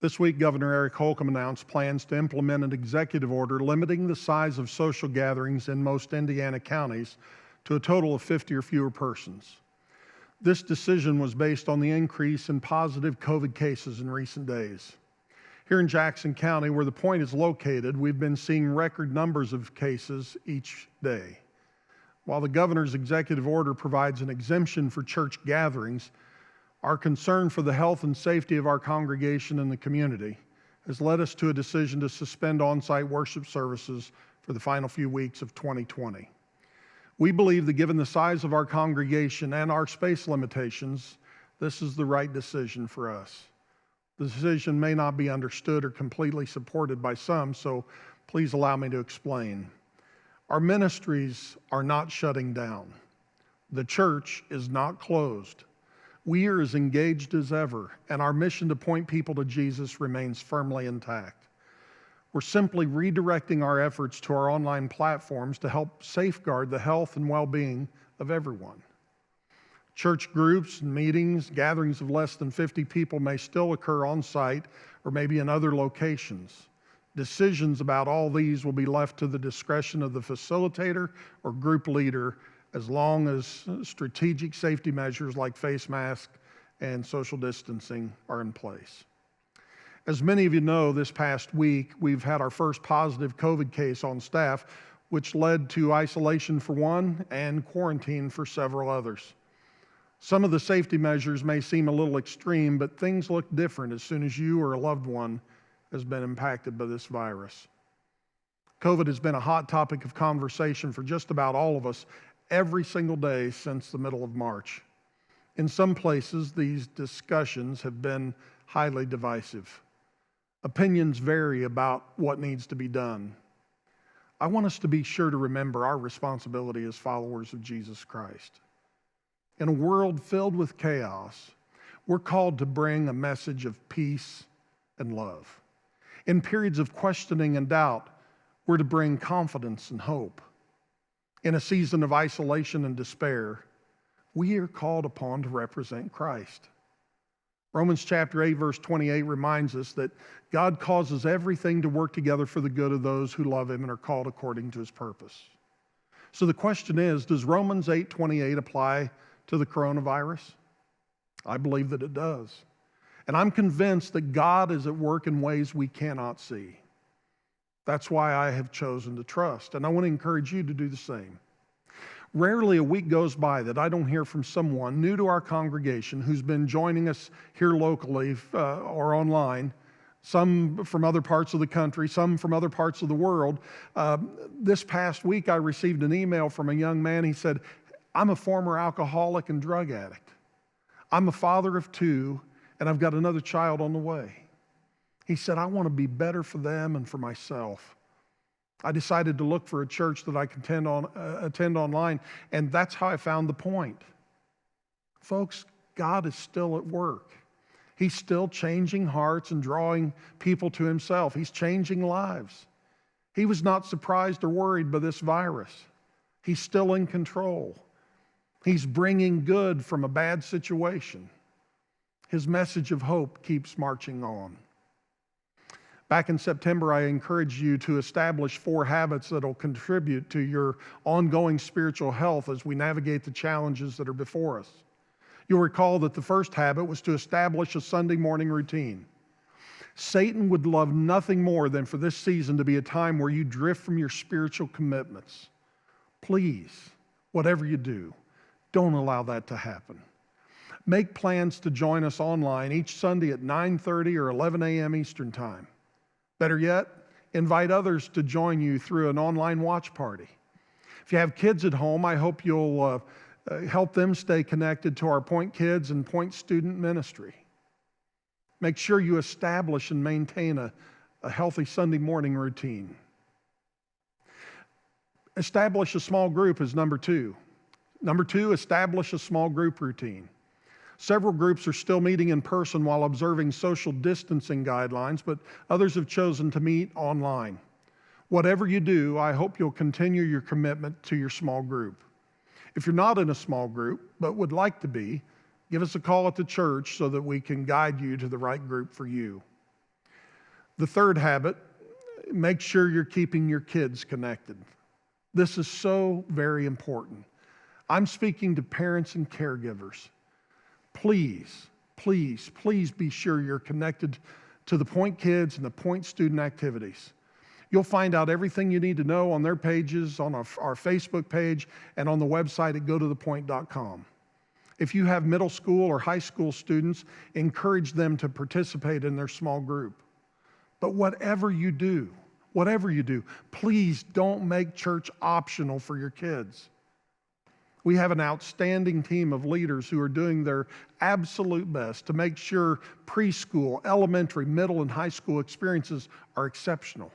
This week, Governor Eric Holcomb announced plans to implement an executive order limiting the size of social gatherings in most Indiana counties to a total of 50 or fewer persons. This decision was based on the increase in positive COVID cases in recent days. Here in Jackson County, where the point is located, we've been seeing record numbers of cases each day. While the governor's executive order provides an exemption for church gatherings, our concern for the health and safety of our congregation and the community has led us to a decision to suspend on-site worship services for the final few weeks of 2020. We believe that given the size of our congregation and our space limitations, this is the right decision for us. The decision may not be understood or completely supported by some, so please allow me to explain. Our ministries are not shutting down. The church is not closed. We are as engaged as ever, and our mission to point people to Jesus remains firmly intact. We're simply redirecting our efforts to our online platforms to help safeguard the health and well-being of everyone. Church groups and meetings, gatherings of less than 50 people may still occur on site or maybe in other locations. Decisions about all these will be left to the discretion of the facilitator or group leader, as long as strategic safety measures like face masks and social distancing are in place. As many of you know, this past week, we've had our first positive COVID case on staff, which led to isolation for one and quarantine for several others. Some of the safety measures may seem a little extreme, but things look different as soon as you or a loved one has been impacted by this virus. COVID has been a hot topic of conversation for just about all of us every single day since the middle of March. In some places, these discussions have been highly divisive. Opinions vary about what needs to be done. I want us to be sure to remember our responsibility as followers of Jesus Christ. In a world filled with chaos, we're called to bring a message of peace and love. In periods of questioning and doubt, we're to bring confidence and hope. In a season of isolation and despair, we are called upon to represent Christ. Romans chapter 8, verse 28 reminds us that God causes everything to work together for the good of those who love Him and are called according to His purpose. So the question is, does Romans 8:28 apply to the coronavirus? I believe that it does. And I'm convinced that God is at work in ways we cannot see. That's why I have chosen to trust, and I want to encourage you to do the same. Rarely a week goes by that I don't hear from someone new to our congregation who's been joining us here locally or online, some from other parts of the country, some from other parts of the world. This past week I received an email from a young man. He said, "I'm a former alcoholic and drug addict. I'm a father of two, and I've got another child on the way." He said, "I want to be better for them and for myself. I decided to look for a church that I can attend online, and that's how I found the point." Folks, God is still at work. He's still changing hearts and drawing people to Himself. He's changing lives. He was not surprised or worried by this virus. He's still in control. He's bringing good from a bad situation. His message of hope keeps marching on. Back in September, I encouraged you to establish 4 habits that will contribute to your ongoing spiritual health as we navigate the challenges that are before us. You'll recall that the first habit was to establish a Sunday morning routine. Satan would love nothing more than for this season to be a time where you drift from your spiritual commitments. Please, whatever you do, don't allow that to happen. Make plans to join us online each Sunday at 9:30 or 11 a.m. Eastern Time. Better yet, invite others to join you through an online watch party. If you have kids at home, I hope you'll help them stay connected to our Point Kids and Point Student ministry. Make sure you establish and maintain a healthy Sunday morning routine. Establish a small group is number 2. Number 2, establish a small group routine. Several groups are still meeting in person while observing social distancing guidelines, but others have chosen to meet online. Whatever you do, I hope you'll continue your commitment to your small group. If you're not in a small group, but would like to be, give us a call at the church so that we can guide you to the right group for you. The third habit, make sure you're keeping your kids connected. This is so very important. I'm speaking to parents and caregivers. Please, please, please be sure you're connected to the Point Kids and the Point student activities. You'll find out everything you need to know on their pages, on our Facebook page, and on the website at gotothepoint.com. If you have middle school or high school students, encourage them to participate in their small group. But whatever you do, please don't make church optional for your kids. We have an outstanding team of leaders who are doing their absolute best to make sure preschool, elementary, middle, and high school experiences are exceptional.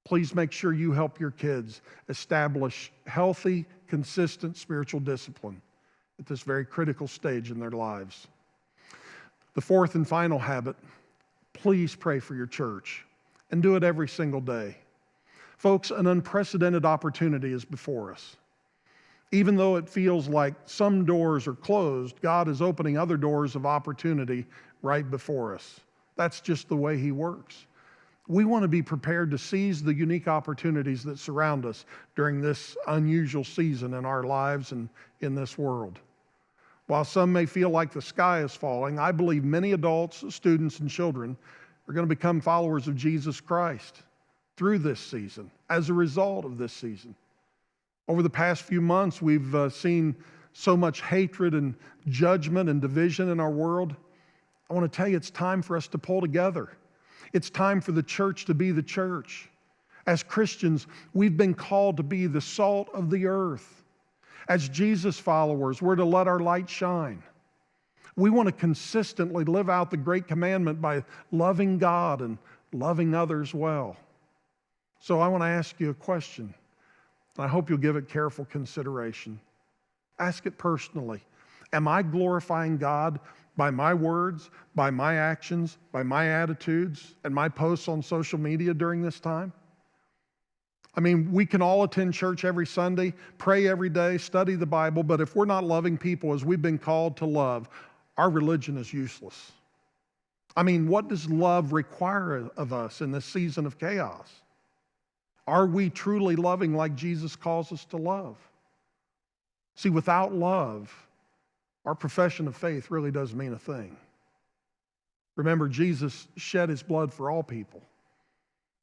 Please make sure you help your kids establish healthy, consistent spiritual discipline at this very critical stage in their lives. The fourth and final habit, please pray for your church and do it every single day. Folks, an unprecedented opportunity is before us. Even though it feels like some doors are closed, God is opening other doors of opportunity right before us. That's just the way He works. We want to be prepared to seize the unique opportunities that surround us during this unusual season in our lives and in this world. While some may feel like the sky is falling, I believe many adults, students, and children are going to become followers of Jesus Christ through this season, as a result of this season. Over the past few months, we've seen so much hatred and judgment and division in our world. I want to tell you, it's time for us to pull together. It's time for the church to be the church. As Christians, we've been called to be the salt of the earth. As Jesus followers, we're to let our light shine. We want to consistently live out the great commandment by loving God and loving others well. So I want to ask you a question. I hope you'll give it careful consideration. Ask it personally. Am I glorifying God by my words, by my actions, by my attitudes, and my posts on social media during this time? I mean, we can all attend church every Sunday, pray every day, study the Bible, but if we're not loving people as we've been called to love, our religion is useless. I mean, what does love require of us in this season of chaos? Are we truly loving like Jesus calls us to love? See, without love, our profession of faith really doesn't mean a thing. Remember, Jesus shed His blood for all people.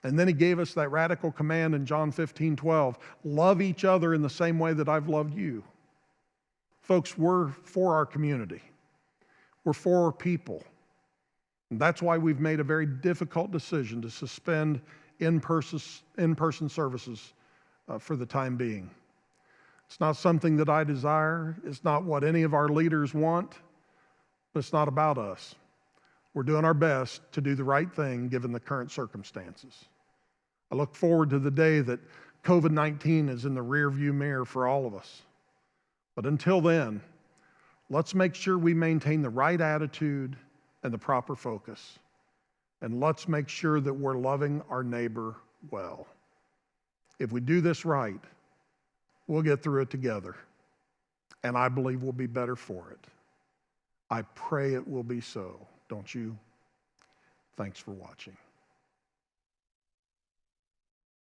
And then He gave us that radical command in John 15:12, love each other in the same way that I've loved you. Folks, we're for our community. We're for our people. And that's why we've made a very difficult decision to suspend in-person services for the time being. It's not something that I desire. It's not what any of our leaders want, but it's not about us. We're doing our best to do the right thing given the current circumstances. I look forward to the day that COVID-19 is in the rearview mirror for all of us. But until then, let's make sure we maintain the right attitude and the proper focus. And let's make sure that we're loving our neighbor well. If we do this right, we'll get through it together. And I believe we'll be better for it. I pray it will be so, don't you? Thanks for watching.